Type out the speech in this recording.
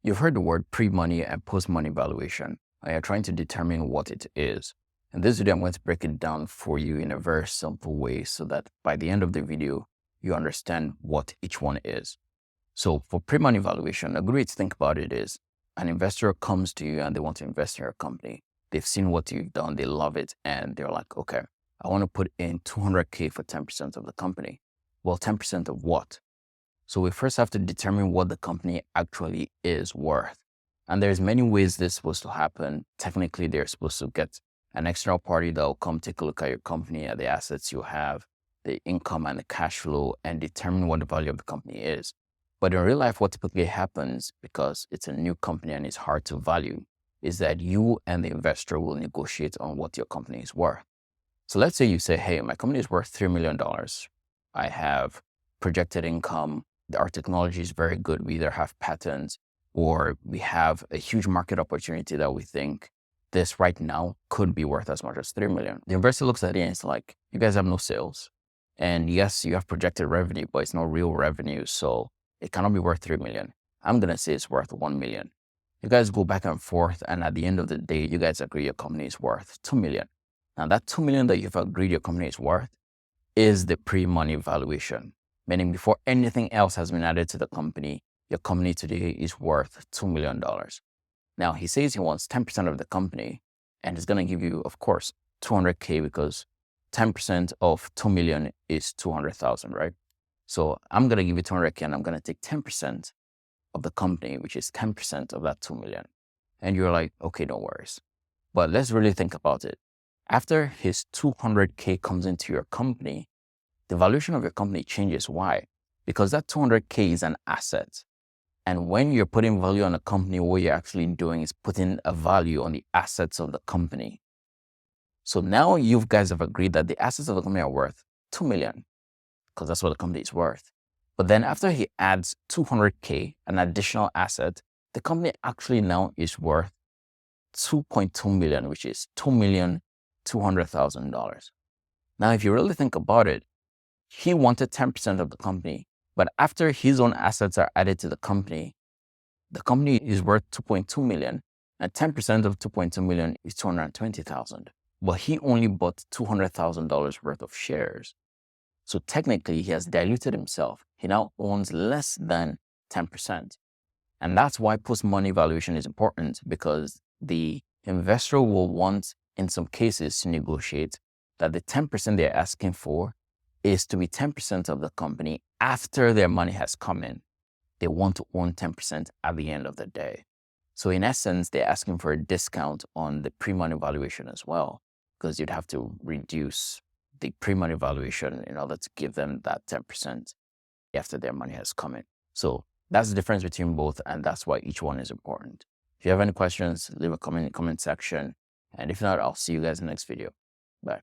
You've heard the word pre-money and post-money valuation, and you're trying to determine what it is. In this video, I'm going to break it down for you in a very simple way so that by the end of the video, you understand what each one is. So for pre-money valuation, a good way to think about it is an investor comes to you and they want to invest in your company. They've seen what you've done, they love it, and they're like, okay, I want to put in 200K for 10% of the company. Well, 10% of what? So we first have to determine what the company actually is worth. And there's many ways this is supposed to happen. Technically, they're supposed to get an external party that will come take a look at your company, at the assets you have, the income and the cash flow, and determine what the value of the company is. But in real life, what typically happens, because it's a new company and it's hard to value, is that you and the investor will negotiate on what your company is worth. So let's say you say, hey, my company is worth $3 million. I have projected income. Our technology is very good. We either have patents or we have a huge market opportunity that we think this right now could be worth as much as 3 million. The investor looks at it and it's like, you guys have no sales. And yes, you have projected revenue, but it's not real revenue. So it cannot be worth 3 million. I'm going to say it's worth 1 million. You guys go back and forth. And at the end of the day, you guys agree your company is worth 2 million. Now that 2 million that you've agreed your company is worth is the pre-money valuation. Meaning before anything else has been added to the company, your company today is worth $2 million. Now he says he wants 10% of the company and he's going to give you, of course, 200K because 10% of 2 million is 200,000, right? So I'm going to give you 200K and I'm going to take 10% of the company, which is 10% of that 2 million. And you're like, okay, no worries. But let's really think about it. After his 200K comes into your company, the valuation of your company changes. Why? Because that 200K is an asset. And when you're putting value on a company, what you're actually doing is putting a value on the assets of the company. So now you guys have agreed that the assets of the company are worth 2 million because that's what the company is worth. But then after he adds 200K, an additional asset, the company actually now is worth 2.2 million, which is $2,200,000. Now, if you really think about it, he wanted 10% of the company, but after his own assets are added to the company is worth 2.2 million, and 10% of 2.2 million is 220,000. But he only bought $200,000 worth of shares. So technically, he has diluted himself. He now owns less than 10%. And that's why post-money valuation is important, because the investor will want, in some cases, to negotiate that the 10% they're asking for is to be 10% of the company after their money has come in. They want to own 10% at the end of the day. So in essence, they're asking for a discount on the pre-money valuation as well, because you'd have to reduce the pre-money valuation in order to give them that 10% after their money has come in. So that's the difference between both, and that's why each one is important. If you have any questions, leave a comment in the comment section. And if not, I'll see you guys in the next video. Bye.